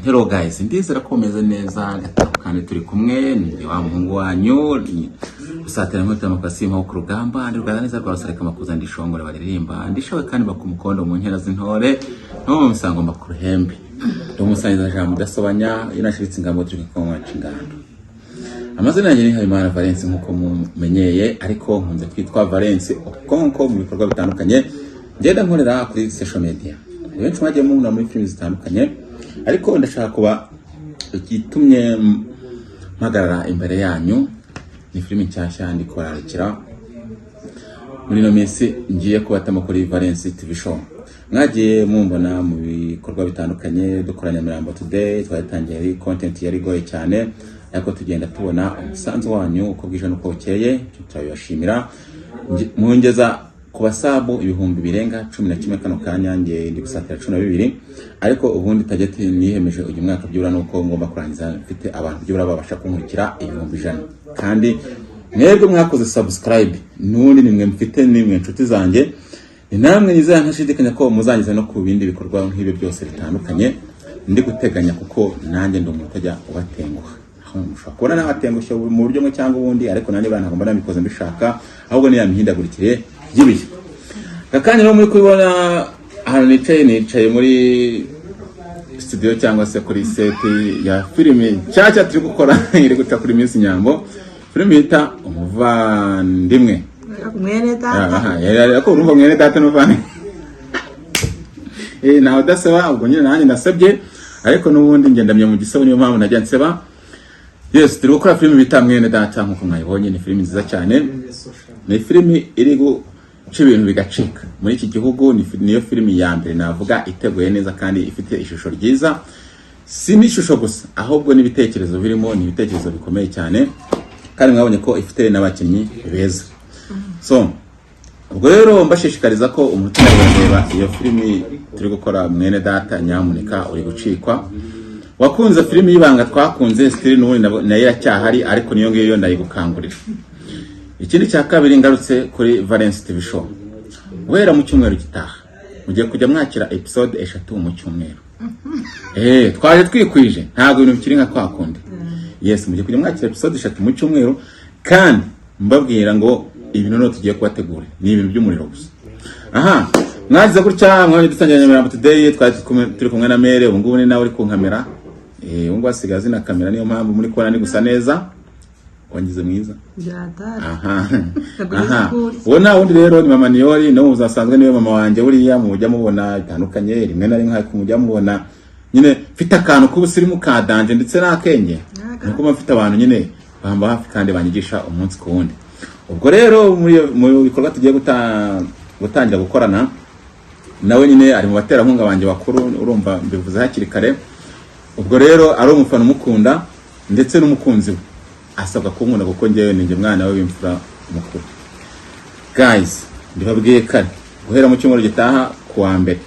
Hello guys, ndizera ko meze neza gatandukanye turi kumwe ni wa muhungu wanyu usatira nkota makasi mu ku rugamba ndi ruganda neza rwasareka makuza ndishongora baririmba ndishowe kandi bakumukondo mu nkera z'intore no mu misango makuru hembe ndo musangiza jambo dasobanya inashiritse ingamo turi kumwe cingando. Amazina yanjye ni Habimana Valence nkuko mumenyeye, ariko nkunze kwitwa Valence Okonko mu bikorwa bitandukanye ngenda nkorera kuri social media. Benshi mwagiye mubona muri films zitandukanye, ariko ndashaka kuba igitumye mpagarara imbere yanyu ni filimi nshyashya ndikorarikira muri no minsi ngiye kubatama kuri Valence TV show. Mwagiye mumbona mu bikorwa bitandukanye dukoranya Mirambo Today, twatangiye content yari goye cyane, ariko tugenda tubona umusanzu wanyu uko bwije nuko bukeye, turabashimira. Muongeza kubasabu ibihumbi birenga 11 kano kanyange ndi gusatira 12, ariko ubundi tageti nihemeje uyu mwaka byura nuko ngomba kurangiza mfite abantu byura babasha kunkurikira ibihumbi 100. Kandi mwebwe mwakoze subscribe nundi nimwe mfite nimwe inshuti zanjye, namwe nizera ntashidikanya ko muzangiza no ku bindi bikorwa nk'ibi byose bitandukanye ndi guteganya, kuko nanjye ndo mutajya ubatenguha. Mushaka kubona n'abatengushye mu buryo mwe cyangwa ubundi, ariko nanjye bana ngomba nabikoze mbishaka, ahubwo ni yamihindagurikire gibiye. Kakanya no muri kubona hano nicaye muri studio cyangwa se kuri set ya filimi cyacha turi gukora iri guta kuri Miss Nyambo, filimi ita umuvandimwe mwene data. Ako urumva mwene data n'uvane naho dasaba ubwo nyine nanjye ndasabye, ariko n'ubundi ngendamye mu gisabo niyo mpamvu najya nseba. Yes, turi gukora filimi bita mwene data nkuko mwayibonye. Ni filimi nziza cyane, ni filimi iri guca ibintu bigacika muri iki gihugu. Niyo filimi ya mbere navuga iteguye neza kandi ifite ishusho ryiza, si n'ishusho gusa ahubwo n'ibitekerezo birimo, ni ibitekerezo bikomeye cyane, kandi mwabonye ko ifite n'abakinnyi beza. So ubwo rero mbashishikariza ko umuntu yareba iyo filimi turi gukora mwene data, nyamuneka uri gucikwa. Wakunze filimi y'ibanga twakunze still n'ubundi nayo iracyahari, ariko niyo ngiyo ndayigukangurira. Ikindi cya kabiri ngarutse kuri Valence TV show, wera mu cyumweru gitaha mugiye kujya mwakira episode 3 mu cyumweru. Twaje twikwije, ntago ibintu bikiri nka kwakundi. Yes, mugiye kujya mwakira episode 3 mu cyumweru, kandi mbabwira ngo ibintu no tugiye kubategura ni ibintu by'umuriro gusa. Mwagize gutya mwanye dutangiranye Mirambo Today, turi kumwe na Mere, ubu ngubu ni nawe uri ku kamera. Ungu asigaze na kamera, niyo mpamvu muri kubona ni gusa neza. Wangize mwiza. Wona wundi rero ni Mama Nioli, no uzasanzwe niwe mama wanje buriya mujya mubona bitandukanye, rimwe na rimwe ariko mujya mubona nyine mfite akantu k'ubusirimu ka danje ndetse n'akenge, nuko mfite abantu nyine bamba hafi kandi banyigisha umunsi ku wundi. Ubwo rero mu bikorwa tugiye gutangira gukorana nawe nyine ari mu baterankunga banje bakuru, urumva mbivuze hakiri kare. Ubwo rero ari umufana umukunda ndetse n'umukunzi we asabwa kunkunda, kuko ngewe ninjye mwana we w'imfura mukuru. Guys, ndibabwiye kare guhera mu cyumweru gitaha kuwa mbere